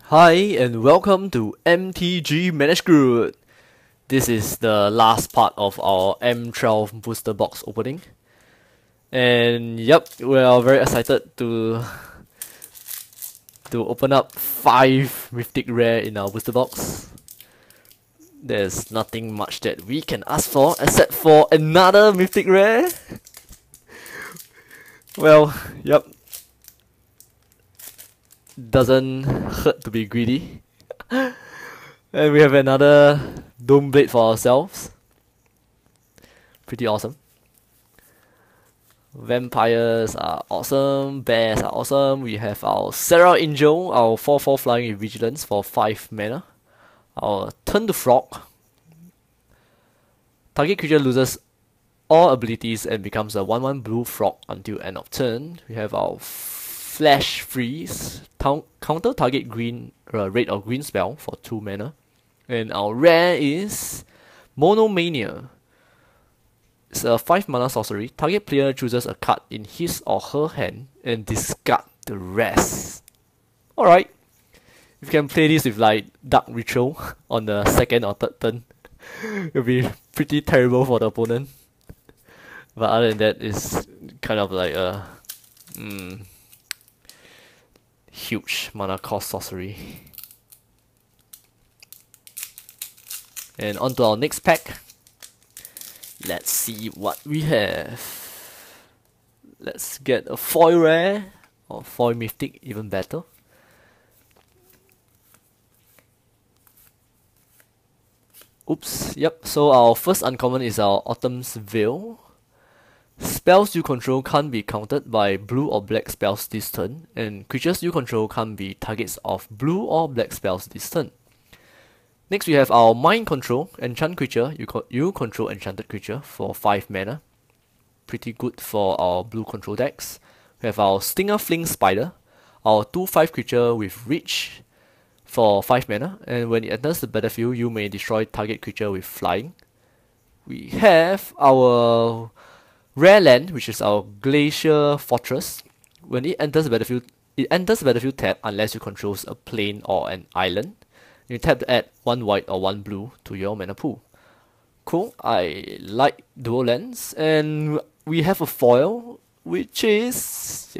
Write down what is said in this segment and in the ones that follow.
Hi and welcome to MTG Managed Group. This is the last part of our M12 booster box opening. And yep, we are very excited to open up 5 Mythic Rare in our booster box. There's nothing much that we can ask for except for another Mythic Rare. Well, yep. Doesn't hurt to be greedy. And we have another Dome Blade for ourselves. Pretty awesome. Vampires are awesome. Bears are awesome. We have our Serra Angel, our 4/4 flying with Vigilance for 5 mana. Our Turn to Frog. Target creature loses all abilities and becomes a 1/1 blue frog until end of turn. We have our Flash Freeze, counter target green, red or green spell for 2 mana. And our rare is Monomania. It's a 5 mana sorcery. Target player chooses a card in his or her hand and discard the rest. Alright. If you can play this with like Dark Ritual on the second or third turn, it'll be pretty terrible for the opponent. But other than that, it's kind of like a huge mana cost sorcery. And on to our next pack. Let's see what we have. Let's get a foil rare or foil mythic, even better. Oops, yep, so our first uncommon is our Autumn's Veil. Spells you control can't be countered by blue or black spells this turn, and creatures you control can't be targets of blue or black spells this turn. Next we have our Mind Control, enchant creature, you control enchanted creature for 5 mana. Pretty good for our blue control decks. We have our Stinger Fling Spider, our 2/5 creature with reach for 5 mana, and when it enters the battlefield you may destroy target creature with flying. We have our rare land, which is our Glacier Fortress. When it enters the battlefield tapped unless you control a plane or an island. You tap to add 1 white or 1 blue to your mana pool. Cool, I like dual lands, and we have a foil, which is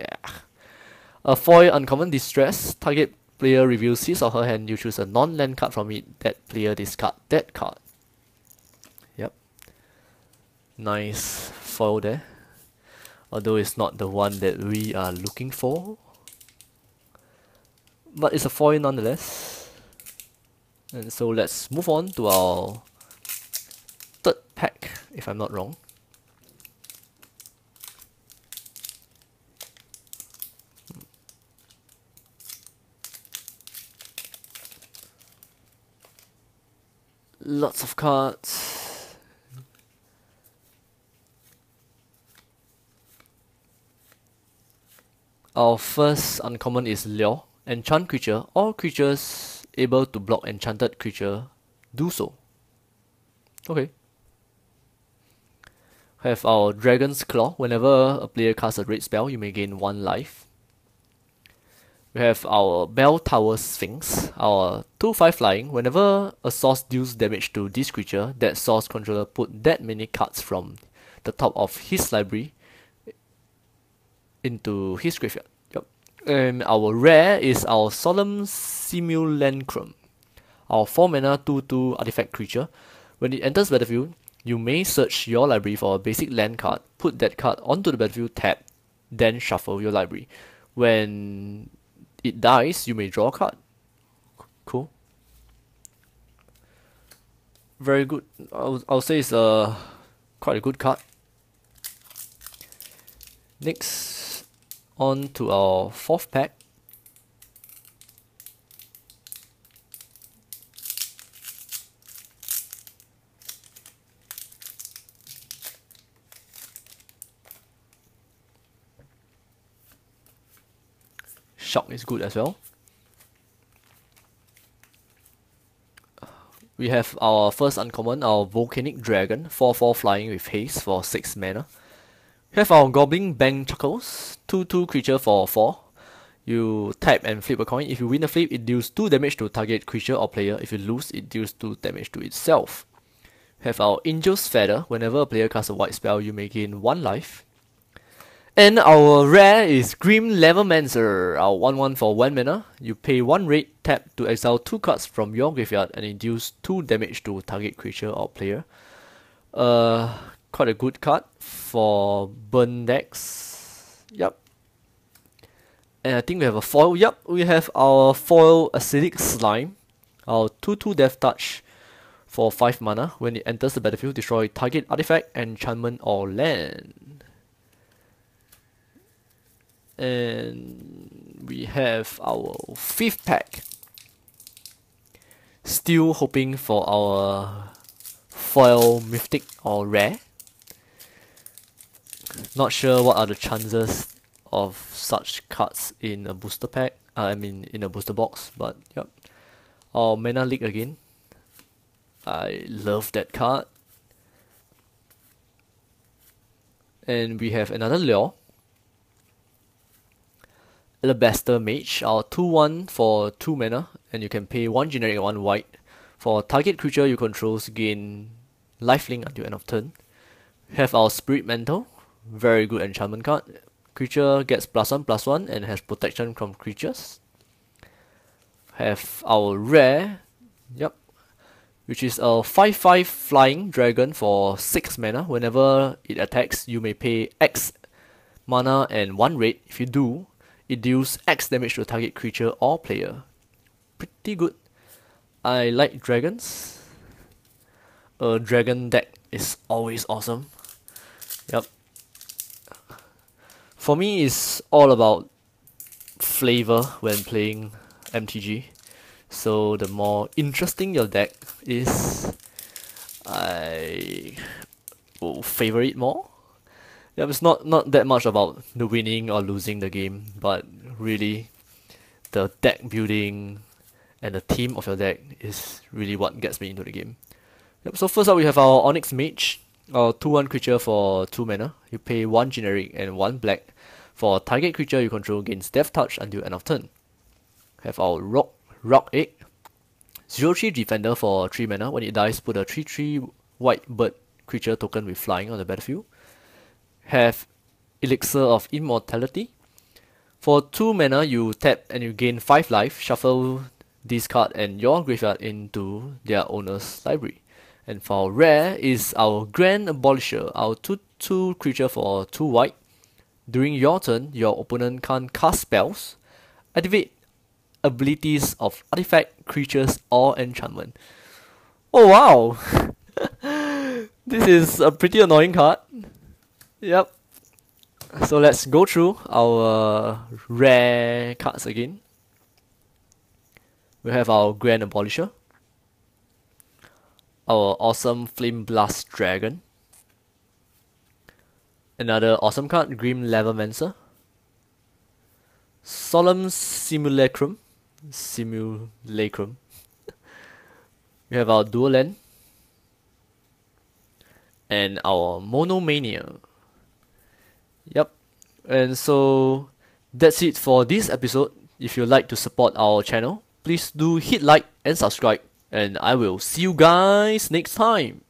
a foil uncommon Distress. Target player reveals his or her hand, you choose a non-land card from it, that player discard that card. Yep. Nice foil there. Although it's not the one that we are looking for. But it's a foil nonetheless. And so let's move on to our third pack, if I'm not wrong. Lots of cards. Our first uncommon is Lure. Enchant creature. All creatures able to block enchanted creature do so. Okay. Have our Dragon's Claw. Whenever a player casts a red spell, you may gain 1 life. We have our Bell Tower Sphinx, our 2/5 flying. Whenever a source deals damage to this creature, that source controller put that many cards from the top of his library into his graveyard. Yep. And our rare is our Solemn Simulacrum, our 4 mana 2/2 artifact creature. When it enters battlefield, you may search your library for a basic land card, put that card onto the battlefield tab, then shuffle your library. When it dies, you may draw a card. Cool. Very good. I'll say it's quite a good card. Next, on to our fourth pack. Shock is good as well. We have our first uncommon, our Volcanic Dragon, 4/4 flying with haste for 6 mana. We have our Goblin Bang Chuckles, 2/2 creature for 4. You tap and flip a coin. If you win the flip, it deals 2 damage to target creature or player. If you lose, it deals 2 damage to itself. Have our Angel's Feather. Whenever a player casts a white spell, you may gain 1 life. And our rare is Grim Levermancer. Our 1/1 for 1 mana. You pay 1 red, tap to exile 2 cards from your graveyard and it deals 2 damage to target creature or player. Quite a good card for burn decks. Yup. And I think we have a foil. Yup, we have our foil Acidic Slime. Our 2/2 Death Touch for 5 mana. When it enters the battlefield, destroy target artifact, enchantment, or land. And we have our 5th pack. Still hoping for our foil mythic or rare. Not sure what are the chances of such cards in a booster pack. In a booster box, but yep. Our Mana Leak again. I love that card. And we have another Lure. Alabaster Mage, our 2/1 for 2 mana, and you can pay 1 generic and 1 white. For target creature you control, gain lifelink until end of turn. Have our Spirit Mantle, very good enchantment card. Creature gets +1/+1 and has protection from creatures. Have our rare, yep, which is a 5/5 flying dragon for 6 mana. Whenever it attacks, you may pay X mana and 1 red. If you do, it deals X damage to a target creature or player. Pretty good. I like dragons. A dragon deck is always awesome. Yep. For me, it's all about flavor when playing MTG. So the more interesting your deck is, I will favor it more. Yeah, it's not that much about the winning or losing the game, but really the deck building and the theme of your deck is really what gets me into the game. Yep, so first up we have our Onyx Mage, our 2/1 creature for 2 mana. You pay 1 generic and 1 black. For target creature you control, gains Death Touch until end of turn. Have our Rock Egg, 0/3 Defender for 3 mana. When it dies, put a 3/3 white bird creature token with flying on the battlefield. Have Elixir of Immortality. For 2 mana, you tap and you gain 5 life. Shuffle this card and your graveyard into their owner's library. And for rare is our Grand Abolisher, our 2/2 creature for 2 white. During your turn, your opponent can't cast spells, activate abilities of artifact, creatures, or enchantment. Oh wow! This is a pretty annoying card. Yep. So let's go through our rare cards again. We have our Grand Abolisher, our awesome Flame Blast Dragon, another awesome card, Grim Levermancer, Solemn Simulacrum. We have our Dual Land, and our Monomania. Yep. And so that's it for this episode. If you'd like to support our channel, please do hit like and subscribe, and I will see you guys next time.